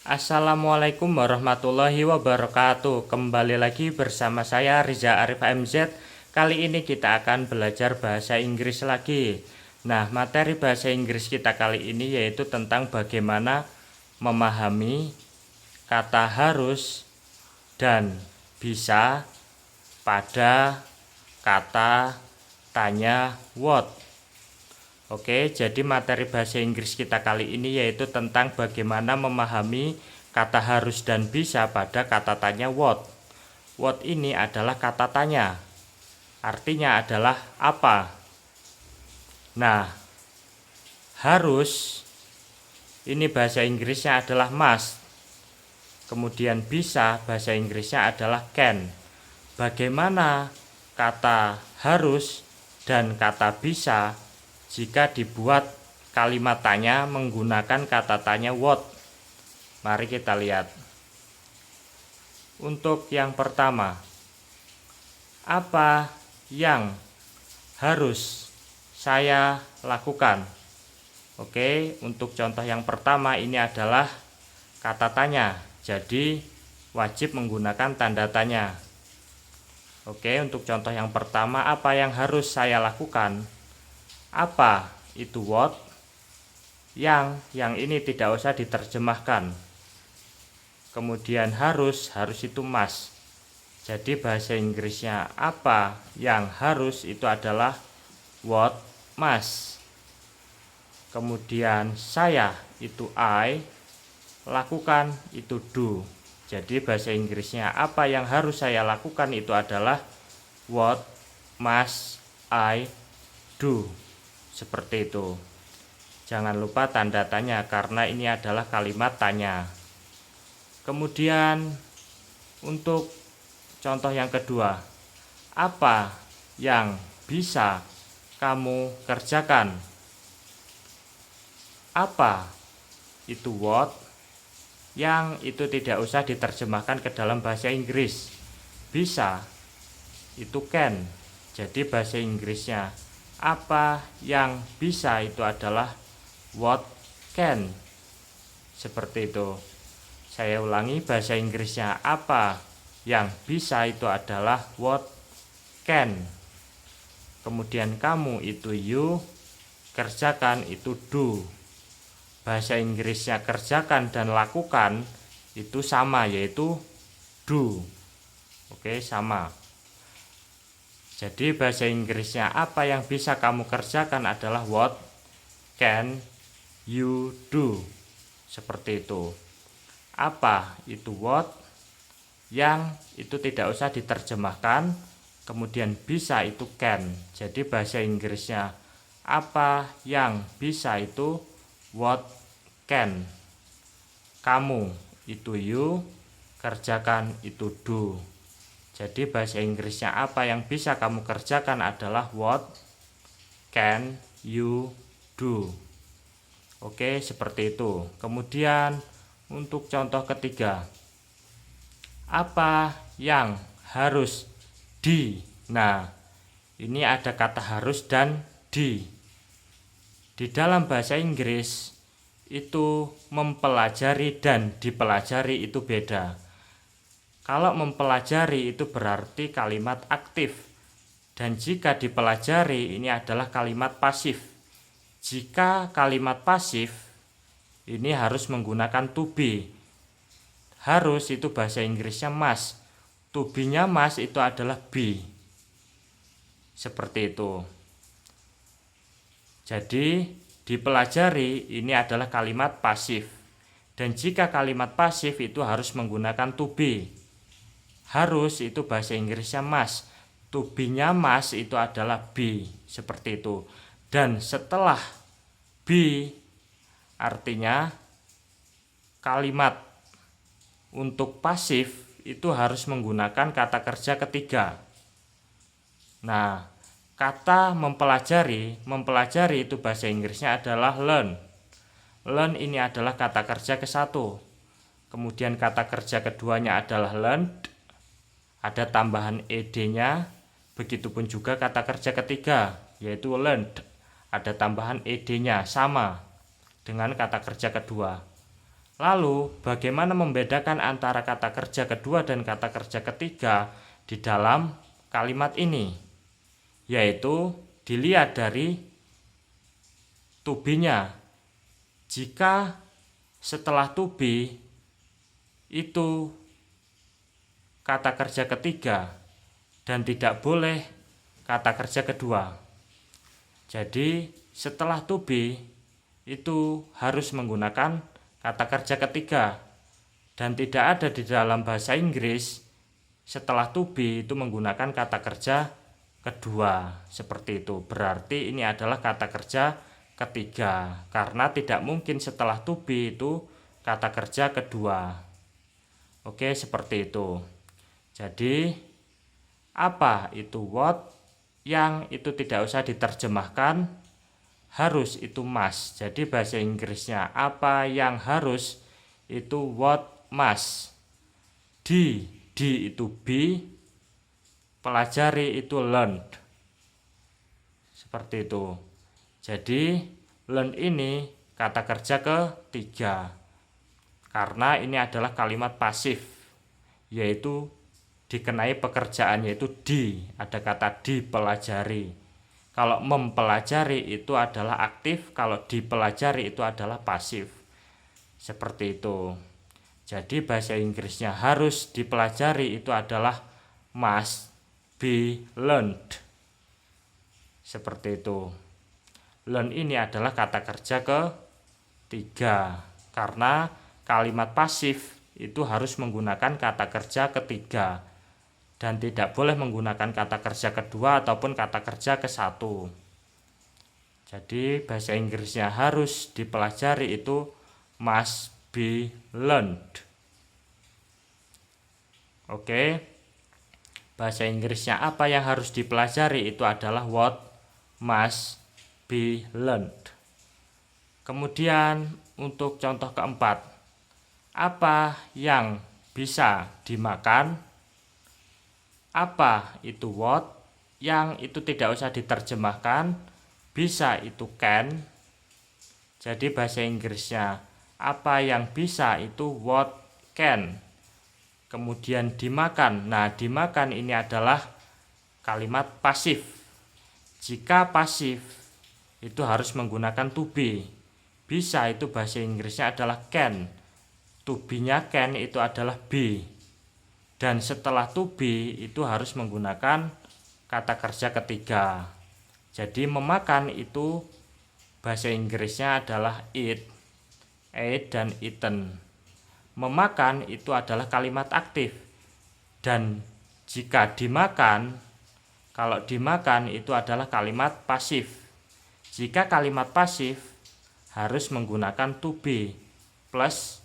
Assalamualaikum warahmatullahi wabarakatuh. Kembali lagi bersama saya Riza Arif MZ. Kali ini kita akan belajar bahasa Inggris lagi. Nah, materi bahasa Inggris kita kali ini yaitu tentang bagaimana memahami kata harus dan bisa pada kata tanya what. Oke, jadi materi bahasa Inggris kita kali ini yaitu tentang bagaimana memahami kata harus dan bisa pada kata tanya what. What ini adalah kata tanya. Artinya adalah apa? Nah, harus ini bahasa Inggrisnya adalah must. Kemudian bisa bahasa Inggrisnya adalah can. Bagaimana kata harus dan kata bisa jika dibuat kalimat tanya menggunakan kata tanya what? Mari kita lihat. Untuk yang pertama, apa yang harus saya lakukan? Oke, untuk contoh yang pertama ini adalah kata tanya. Jadi wajib menggunakan tanda tanya. Oke, untuk contoh yang pertama, apa yang harus saya lakukan? Apa itu what? Yang ini tidak usah diterjemahkan. Kemudian harus itu must. Jadi bahasa Inggrisnya apa yang harus itu adalah what must. Kemudian saya itu I, lakukan itu do. Jadi bahasa Inggrisnya apa yang harus saya lakukan itu adalah what must I do. Seperti itu. Jangan lupa tanda tanya karena ini adalah kalimat tanya. Kemudian untuk contoh yang kedua, apa yang bisa kamu kerjakan? Apa itu what? Yang itu tidak usah diterjemahkan ke dalam bahasa Inggris. Bisa itu can. Jadi bahasa Inggrisnya apa yang bisa itu adalah what can. Seperti itu. Saya ulangi, bahasa Inggrisnya apa yang bisa itu adalah what can. Kemudian kamu itu you, kerjakan itu do. Bahasa Inggrisnya kerjakan dan lakukan itu sama, yaitu do. Oke, sama. Jadi bahasa Inggrisnya apa yang bisa kamu kerjakan adalah what can you do. Seperti itu. Apa itu what? Yang itu tidak usah diterjemahkan. Kemudian bisa itu can. Jadi bahasa Inggrisnya apa yang bisa itu what can. Kamu itu you, kerjakan itu do. Jadi bahasa Inggrisnya apa yang bisa kamu kerjakan adalah what can you do. Oke, seperti itu. Kemudian untuk contoh ketiga, apa yang harus di? Nah, ini ada kata harus dan di. Di dalam bahasa Inggris itu mempelajari dan dipelajari itu beda. Kalau mempelajari itu berarti kalimat aktif. Dan jika dipelajari ini adalah kalimat pasif. Jika kalimat pasif ini harus menggunakan to be. Harus itu bahasa Inggrisnya must. To be-nya must itu adalah be. Seperti itu. Jadi dipelajari ini adalah kalimat pasif. Dan jika kalimat pasif itu harus menggunakan to be. Harus itu bahasa Inggrisnya must. To be-nya must itu adalah be. Seperti itu. Dan setelah be artinya kalimat untuk pasif itu harus menggunakan kata kerja ketiga. Nah, kata mempelajari itu bahasa Inggrisnya adalah learn. Learn ini adalah kata kerja ke-1. Kemudian kata kerja keduanya adalah learned. Ada tambahan ed-nya. Begitupun juga kata kerja ketiga, yaitu learned. Ada tambahan ed-nya, sama dengan kata kerja kedua. Lalu, bagaimana membedakan antara kata kerja kedua dan kata kerja ketiga di dalam kalimat ini? Yaitu dilihat dari to be-nya. Jika setelah to be itu kata kerja ketiga dan tidak boleh kata kerja kedua. Jadi, setelah to be itu harus menggunakan kata kerja ketiga, dan tidak ada di dalam bahasa Inggris setelah to be itu menggunakan kata kerja kedua. Seperti itu. Berarti ini adalah kata kerja ketiga, karena tidak mungkin setelah to be itu kata kerja kedua. Oke, seperti itu. Jadi apa itu what yang itu tidak usah diterjemahkan, harus itu must. Jadi bahasa Inggrisnya apa yang harus itu what must. D itu be, pelajari itu learned. Seperti itu. Jadi learn ini kata kerja ketiga, karena ini adalah kalimat pasif, yaitu dikenai pekerjaan, yaitu ada kata dipelajari. Kalau mempelajari itu adalah aktif, kalau dipelajari itu adalah pasif. Seperti itu. Jadi bahasa Inggrisnya harus dipelajari itu adalah must be learned. Seperti itu. Learn ini adalah kata kerja ketiga, karena kalimat pasif itu harus menggunakan kata kerja ketiga dan tidak boleh menggunakan kata kerja kedua ataupun kata kerja ke-1. Jadi bahasa Inggrisnya harus dipelajari itu must be learned. Oke. Bahasa Inggrisnya apa yang harus dipelajari itu adalah what must be learned. Kemudian untuk contoh keempat, apa yang bisa dimakan? Apa itu what yang itu tidak usah diterjemahkan, bisa itu can. Jadi bahasa Inggrisnya apa yang bisa itu what can. Kemudian dimakan. Nah, dimakan ini adalah kalimat pasif. Jika pasif itu harus menggunakan to be. Bisa itu bahasa Inggrisnya adalah can. To be-nya can itu adalah be. Dan setelah to be itu harus menggunakan kata kerja ketiga. Jadi memakan itu bahasa Inggrisnya adalah eat, ate dan eaten. Memakan itu adalah kalimat aktif. Dan jika dimakan, kalau dimakan itu adalah kalimat pasif. Jika kalimat pasif harus menggunakan to be plus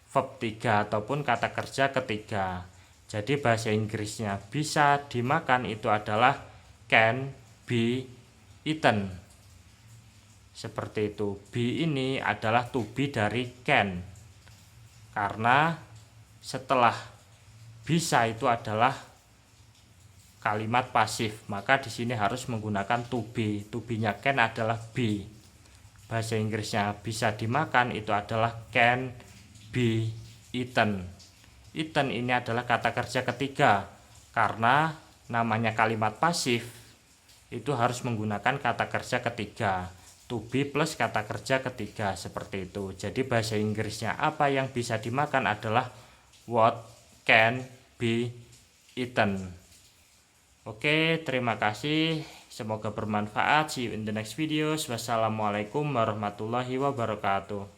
verb 3 ataupun kata kerja ketiga. Jadi bahasa Inggrisnya bisa dimakan itu adalah can be eaten. Seperti itu. Be ini adalah to be dari can. Karena setelah bisa itu adalah kalimat pasif, maka di sini harus menggunakan to be. To be-nya can adalah be. Bahasa Inggrisnya bisa dimakan itu adalah can be eaten. Eaten ini adalah kata kerja ketiga, karena namanya kalimat pasif itu harus menggunakan kata kerja ketiga, to be plus kata kerja ketiga, seperti itu. Jadi bahasa Inggrisnya apa yang bisa dimakan adalah what can be eaten. Oke, terima kasih, semoga bermanfaat. See you in the next videos. Wassalamualaikum warahmatullahi wabarakatuh.